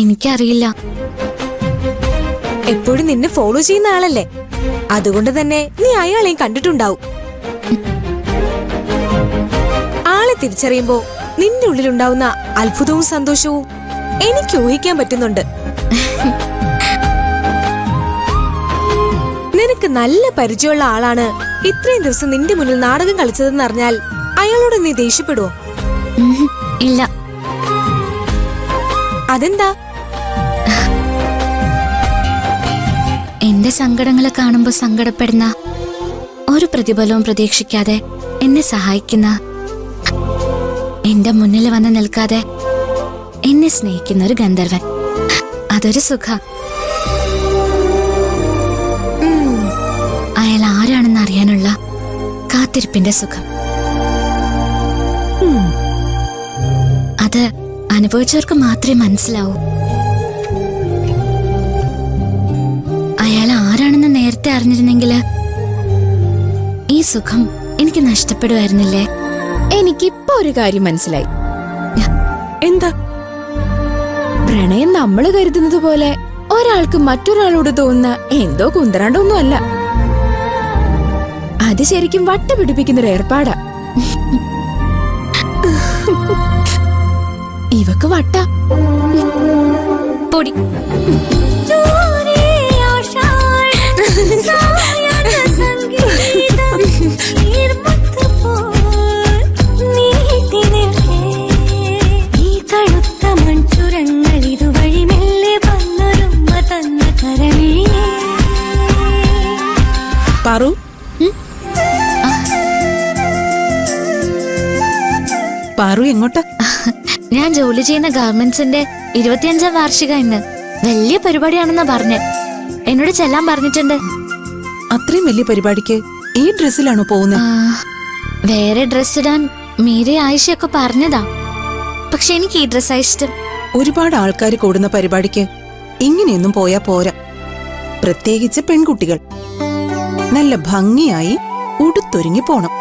എനിക്കറിയില്ല. എപ്പോഴും നിന്നെ ഫോളോ ചെയ്യുന്ന ആളല്ലേ, അതുകൊണ്ട് തന്നെ നീ അയാളെയും കണ്ടിട്ടുണ്ടാവും. ആളെ തിരിച്ചറിയുമ്പോ നിന്റെ ഉള്ളിലുണ്ടാവുന്ന അത്ഭുതവും സന്തോഷവും എനിക്ക് ഊഹിക്കാൻ പറ്റുന്നുണ്ട്. നിനക്ക് നല്ല പരിചയമുള്ള ആളാണ് ഇത്രയും ദിവസം നിന്റെ മുന്നിൽ നാടകം കളിച്ചതെന്ന് അറിഞ്ഞാൽ അയാളോട് നീ ദേഷ്യപ്പെടുവോ? ഇല്ല. അതെന്താ? എന്റെ സങ്കടങ്ങളെ കാണുമ്പോ സങ്കടപ്പെടുന്ന, ഒരു പ്രതിഫലവും പ്രതീക്ഷിക്കാതെ എന്നെ സഹായിക്കുന്ന, എന്റെ മുന്നിൽ വന്ന് നിൽക്കാതെ എന്നെ സ്നേഹിക്കുന്ന ഒരു ഗന്ധർവൻ. അതൊരു സുഖ. അയാൾ ആരാണെന്ന് അറിയാനുള്ള കാത്തിരിപ്പിന്റെ സുഖം. അത് അനുഭവിച്ചവർക്ക് മാത്രമേ മനസ്സിലാവൂ. അയാൾ ആരാണെന്ന് നേരത്തെ അറിഞ്ഞിരുന്നെങ്കില് ഈ സുഖം എനിക്ക് നഷ്ടപ്പെടുമായിരുന്നില്ലേ? എനിക്കിപ്പോ ഒരു കാര്യം മനസ്സിലായി. എന്താ? പ്രണയം നമ്മള് കരുതുന്നത് പോലെ ഒരാൾക്ക് മറ്റൊരാളോട് തോന്നുന്ന എന്തോ കുന്തറാണ്ടൊന്നും അല്ല. അത് ശരിക്കും വട്ടുപിടിപ്പിക്കുന്നൊരു ഏർപ്പാടാ. ഇവക്ക് വട്ട പൊടി. പാറു, പാറു എങ്ങോട്ടാ? ഞാൻ ജോലി ചെയ്യുന്ന ഗവൺമെന്റ്സിന്റെ 25ാം വാർഷിക ഇന്ന്. വലിയ പരിപാടിയാണെന്നാ പറഞ്ഞേ. എന്നോട് ചെല്ലാൻ പറഞ്ഞിട്ടുണ്ട്. അത്രയും വലിയ പരിപാടിക്ക് ഈ ഡ്രസ്സിലാണോ പോകുന്നത്? വേറെ ഡ്രസ് ഇടാൻ മീരെ ആയിഷയൊക്കെ പറഞ്ഞതാ. പക്ഷെ എനിക്ക് ഈ ഡ്രസ്സാ ഇഷ്ടം. ഒരുപാട് ആൾക്കാർ കൂടുന്ന പരിപാടിക്ക് ഇങ്ങനെയൊന്നും പോയാ പോരാ. പ്രത്യേകിച്ച് പെൺകുട്ടികൾ നല്ല ഭംഗിയായി ഉടുത്തൊരുങ്ങി പോണം.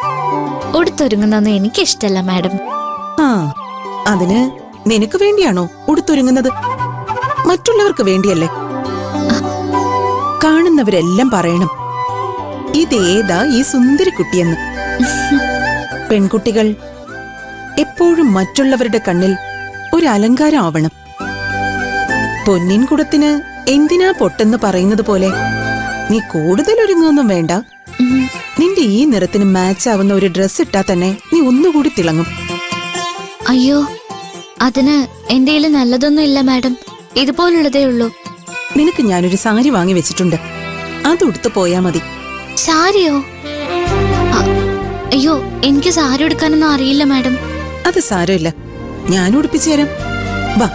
ഉടുത്തൊരുങ്ങുന്നൊന്നും എനിക്കിഷ്ടല്ല മാഡം. ആ, അതിന് നിനക്ക് വേണ്ടിയാണോ ഉടുത്തൊരുങ്ങുന്നത്? മറ്റുള്ളവർക്ക് വേണ്ടിയല്ലേ? കാണുന്നവരെല്ലാം പറയണം, ഇതേതാ ഈ സുന്ദരി കുട്ടിയെന്ന്. പെൺകുട്ടികൾ എപ്പോഴും മറ്റുള്ളവരുടെ കണ്ണിൽ ഒരു അലങ്കാരം ആവണം. പൊന്നിൻ കുടത്തിന് എന്തിനാ പൊട്ടെന്ന് പറയുന്നത് പോലെ നീ കൂടുതൽ ഒരുങ്ങൊന്നും വേണ്ട. നിന്റെ ഈ നിറത്തിന് മാച്ച് ആവുന്ന ഒരു ഡ്രസ് ഇട്ടാ തന്നെ നീ ഒന്നുകൂടി തിളങ്ങും. അയ്യോ, അതിന് എന്റെ കയ്യിൽ നല്ലതൊന്നും ഇല്ല മാഡം. ഇതുപോലുള്ളതേ ഉള്ളൂ. നിനക്ക് ഞാനൊരു സാരി വാങ്ങി വെച്ചിട്ടുണ്ട്, അത് ഉടുത്തു പോയാ മതി. സാരിയോ? അയ്യോ, എനിക്ക് സാരി എടുക്കാനൊന്നും അറിയില്ല മാഡം. അത് സാരമില്ല, ഞാൻ ഉടുപ്പിച്ചു തരാം. വാ.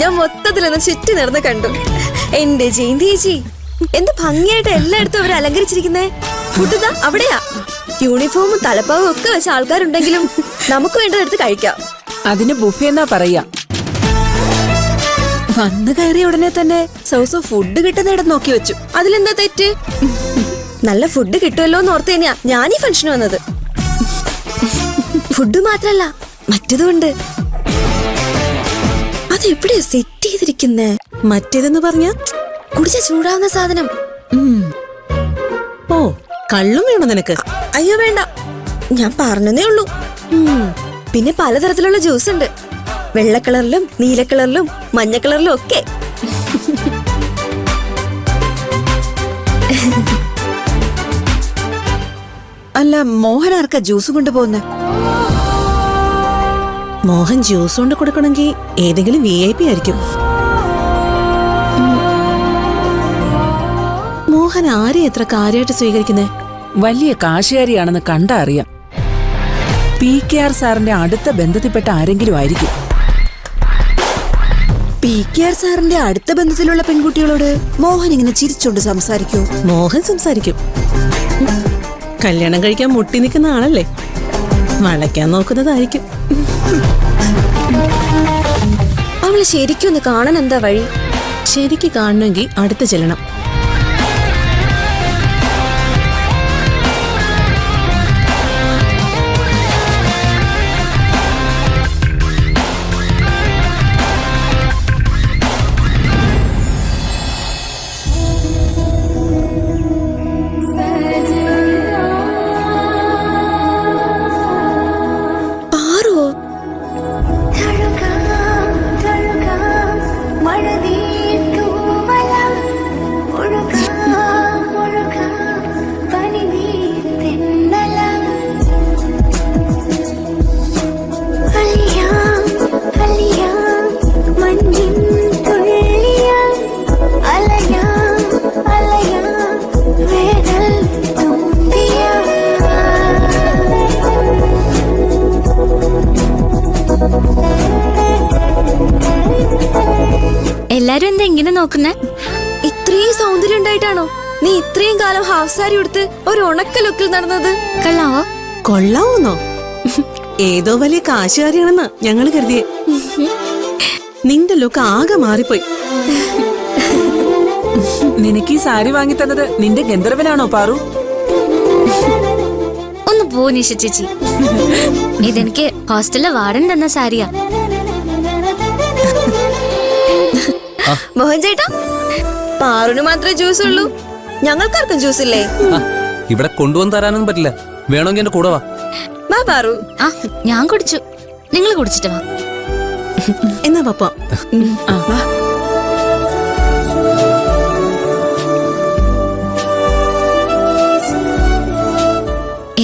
ഞാൻ മൊത്തത്തിലൊന്ന് ചുറ്റി നടന്ന് കണ്ടു. എന്റെ ജയന്തിയേച്ചി, എന്ത് ഭംഗിയായിട്ട് എല്ലായിടത്തും അവർ അലങ്കരിച്ചിരിക്കുന്നേ. ഫുഡ് ഇതാ അവിടെയാ. യൂണിഫോമും തലപ്പാവും ഒക്കെ വെച്ച ആൾക്കാരുണ്ടെങ്കിലും നമുക്ക് വേണ്ടതെടുത്ത് കഴിക്കാം. അതിന് ബുഫേ എന്നാ പറയാ. വന്നു കയറിയ ഉടനെ തന്നെ സോസോ ഫുഡ് കിട്ടുന്നിടം നോക്കി വെച്ചു. അതിലെന്താ തെറ്റ്? നല്ല ഫുഡ് കിട്ടുമല്ലോ എന്ന് ഓർത്ത് തന്നെയാ ഞാൻ ഈ ഫംഗ്ഷന് വന്നത്. ഫുഡ് മാത്രല്ല, മറ്റേതുണ്ട്. അതെവിടെയാ സെറ്റ് ചെയ്തിരിക്കുന്നേ? മറ്റേതെന്ന് പറഞ്ഞ കുടിച്ച ചൂടാവുന്ന സാധനം. ഓ, കള്ളും വേണോ നിനക്ക്? അയ്യോ വേണ്ട, ഞാൻ പറഞ്ഞതേ ഉള്ളൂ. പിന്നെ പലതരത്തിലുള്ള ജ്യൂസ് ഉണ്ട്. വെള്ള കളറിലും നീല കളറിലും മഞ്ഞ കളറിലും ഒക്കെ. അല്ല, മോഹൻ ആർക്കാ ജ്യൂസ് കൊണ്ടുപോകുന്നെ? മോഹൻ ജ്യൂസ് കൊണ്ട് കൊടുക്കണമെങ്കിൽ ഏതെങ്കിലും VIP ആയിരിക്കും. മോഹൻ ആരെ എത്ര കാര്യമായിട്ട് സ്വീകരിക്കുന്നേ? വലിയ കാശുകാരിയാണെന്ന് കണ്ടാ അറിയാം. PKR സാറിന്റെ അടുത്ത ബന്ധത്തിൽപ്പെട്ട ആരെങ്കിലും ആയിരിക്കും. PKR സാറിന്റെ അടുത്ത ബന്ധത്തിലുള്ള പെൺകുട്ടികളോട് മോഹൻ ഇങ്ങനെ ചിരിച്ചോണ്ട് സംസാരിക്കൂ? മോഹൻ സംസാരിക്കും. കല്യാണം കഴിക്കാൻ മുട്ടി നിൽക്കുന്ന ആളല്ലേ. വളയ്ക്കാൻ നോക്കുന്നതായിരിക്കും. അവള് ശരിക്കും ഒന്ന് കാണാൻ എന്താ വഴി? ശരിക്ക് കാണണമെങ്കിൽ അടുത്ത് ചെല്ലണം. പാറോ? എല്ലാരും എന്താ ഇങ്ങനെ നോക്കുന്നേ? ഇത്രയും സൗന്ദര്യം ഉണ്ടായിട്ടാണോ നീ ഇത്രയും കാലം ഹാഫ് സാരി ഉടുത്ത് ഒരു ഉണക്ക ലുക്കിൽ നടന്നത്? കൊള്ളാവോ? കൊള്ളാവൂന്നോ? ഏതോ വലിയ കാശുകാരിയാണെന്ന് ഞങ്ങൾ കരുതിയേ. നിന്റെ ലുക്ക് ആകെ മാറിപ്പോയി. നിനക്ക് ഈ സാരി വാങ്ങി തന്നത് നിന്റെ ഗന്ധർവനാണോ പാറു? ഒന്ന് പോ നിഷ ചേച്ചി. ഇതെനിക്ക് ഹോസ്റ്റലിലെ വാർഡൻ തന്ന സാരിയാ. മോഹൻ ചേട്ടാ, പാറുന് മാത്രമേ ജ്യൂസ് ഉള്ളൂ, ഞങ്ങൾക്കാർക്കും ജ്യൂസ് ഇല്ലേ? ഇവിടെ കൊണ്ടുവന്ന് തരാനൊന്നും പറ്റില്ല. വേണമെങ്കിൽ എന്റെ കൂടെ വാ. വാ പാറു. ആ ഞാൻ കുടിച്ചു, നിങ്ങൾ കുടിച്ചിട്ട് വാ. എന്നാ പപ്പ.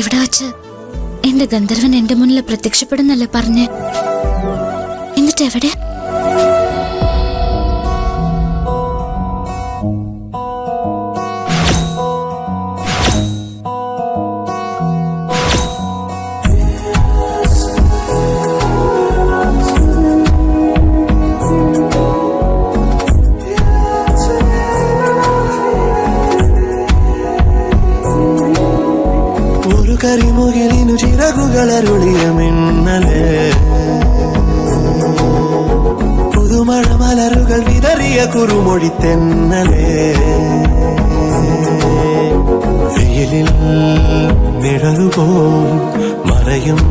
ഇവിടെ വച്ച് എന്റെ ഗന്ധർവൻ എന്റെ മുന്നിൽ പ്രത്യക്ഷപ്പെടുന്നല്ലേ പറഞ്ഞ്? എന്നിട്ട് എവിടെ? കരിമുകിലിനു ചിറകുകളരുളിയ മിന്നലേ, പുതുമഴ മലരുകൾ വിതറിയ കുറുമൊഴി തെന്നലേ, വെയിലിൽ നിഴലുപോൽ മറയും